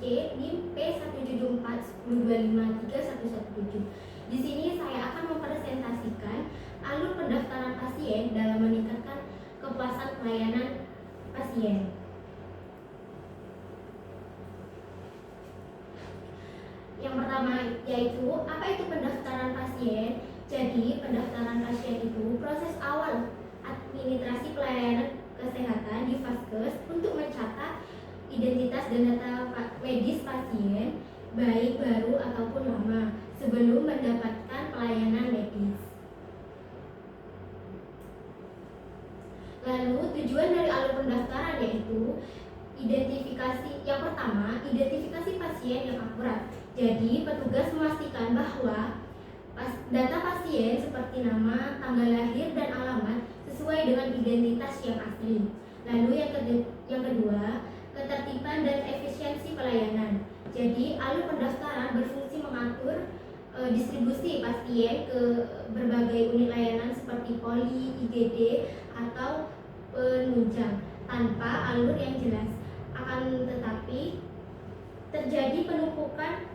C NIM P17410253117. Di sini saya akan mempresentasikan alur pendaftaran pasien dalam meningkatkan kepuasan pelayanan pasien. Yang pertama yaitu apa itu pendaftaran pasien. Jadi pendaftaran pasien itu proses awal administrasi pelayanan kesehatan di Vaskes untuk mencatat identitas dan data medis pasien baik baru ataupun lama sebelum mendapatkan pelayanan medis. Lalu tujuan dari alur pendaftaran yaitu identifikasi. Yang pertama, identifikasi pasien yang akurat. Jadi petugas memastikan bahwa data pasien seperti nama, tanggal lahir, dan alamat sesuai dengan identitas yang asli. Lalu yang kedua, ketertiban dan efisiensi pelayanan. Jadi alur pendaftaran berfungsi mengatur distribusi pasien ke berbagai unit layanan seperti poli, IGD, atau penunjang tanpa alur yang jelas. Akan tetapi terjadi penumpukan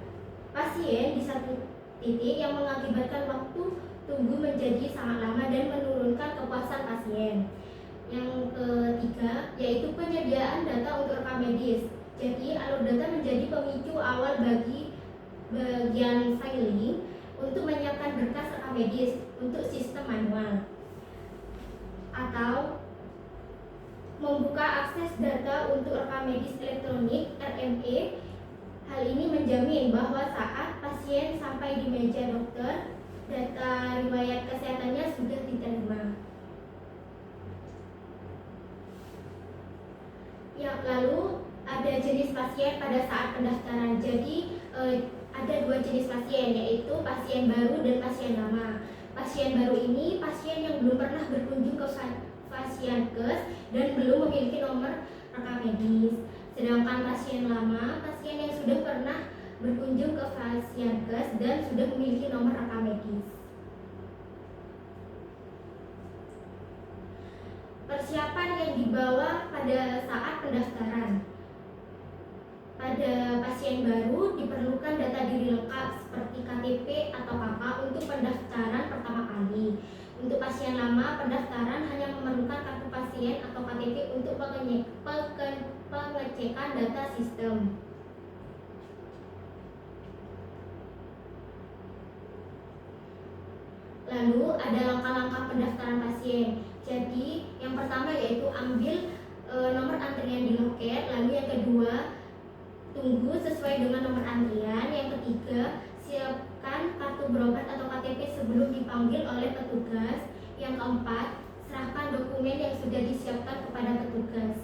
pasien di satu titik yang mengakibatkan waktu tunggu menjadi sangat lama dan menurunkan kepuasan pasien. Yang ketiga yaitu penyediaan data untuk rekam medis. Jadi alur data menjadi pemicu awal bagi bagian filing untuk menyiapkan berkas rekam medis untuk sistem manual atau membuka akses data untuk rekam medis elektronik RME. Hal ini menjamin bahwa saat pasien sampai di meja dokter, data riwayat kesehatannya sudah diterima. Ya, lalu ada jenis pasien pada saat pendaftaran. Jadi ada dua jenis pasien, yaitu pasien baru dan pasien lama. Pasien baru ini pasien yang belum pernah berkunjung ke Vaskes dan belum memiliki nomor rekam medis. Sedangkan pasien lama, pasien yang sudah pernah berkunjung ke Vaskes dan sudah memiliki nomor rekam medis. Persiapan yang dibawa pada saat pendaftaran. Pada pasien baru diperlukan data diri lengkap seperti KTP atau KK untuk pendaftaran pertama kali. Untuk pasien lama, pendaftaran hanya memerlukan kartu pasien atau KTP untuk pengecekan data sistem. Lalu ada langkah-langkah pendaftaran pasien. Jadi yang pertama yaitu ambil nomor antrian di loket. Lalu yang kedua, tunggu sesuai dengan nomor antrian. Yang ketiga, siapkan kartu berobat atau KTP sebelum dipanggil oleh petugas. Yang keempat, serahkan dokumen yang sudah disiapkan kepada petugas.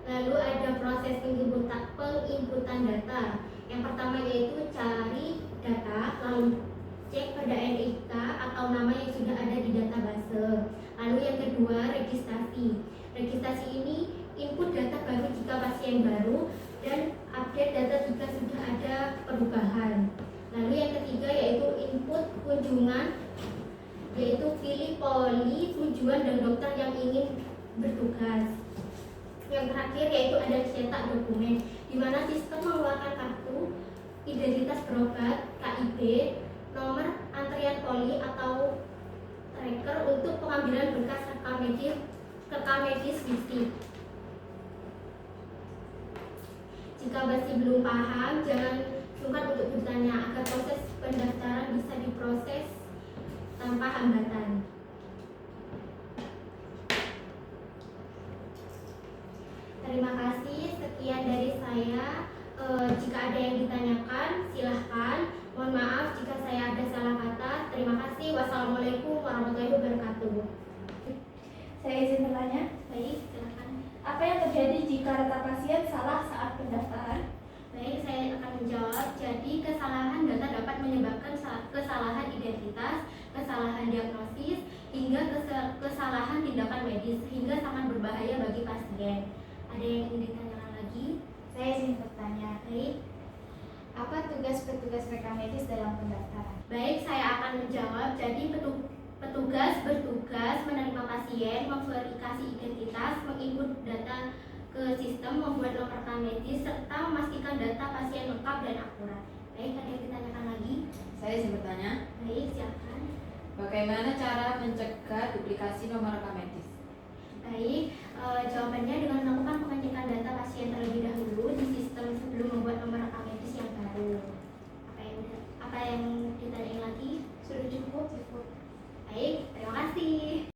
Lalu ada proses penginputan data. Yang pertama yaitu cari data, lalu cek pada NIK atau nama yang sudah ada di database. Lalu yang kedua, registrasi. Registrasi ini input data baru jika pasien baru dan update data jika sudah ada perubahan. Lalu yang ketiga yaitu input kunjungan, yaitu pilih poli, tujuan, dan dokter yang ingin bertugas. Yang terakhir yaitu ada cetak dokumen, di mana sistem mengeluarkan kartu identitas berobat, KIB, nomor antrian poli atau tracker untuk pengambilan berkas rekam medis fisik. Jika masih belum paham, jangan sungkan untuk bertanya agar proses pendaftaran bisa diproses tanpa hambatan. Terima kasih, sekian dari saya. Jika ada yang ditanyakan, silahkan. Mohon maaf jika saya ada salah kata. Terima kasih. Wassalamualaikum warahmatullahi wabarakatuh. Saya izin bertanya. Baik, silakan. Apa yang terjadi jika data pasien salah saat pendaftaran? Baik, saya akan menjawab. Jadi kesalahan data dapat menyebabkan kesalahan identitas, kesalahan diagnosis, hingga kesalahan tindakan medis, sehingga sangat berbahaya bagi pasien. Ada yang ingin ditanyakan lagi? Saya izin bertanya. Baik. Apa tugas petugas rekam medis dalam pendaftaran? Baik, saya akan menjawab. Jadi petugas bertugas menerima pasien, memverifikasi identitas, menginput data ke sistem, membuat nomor rekam medis, serta memastikan data pasien lengkap dan akurat. Baik, ada yang ditanyakan lagi? Saya izin bertanya, Baik, silakan. bagaimana cara mencegah duplikasi nomor rekam medis? Baik, jawabannya dengan melakukan pengecekan data pasien terlebih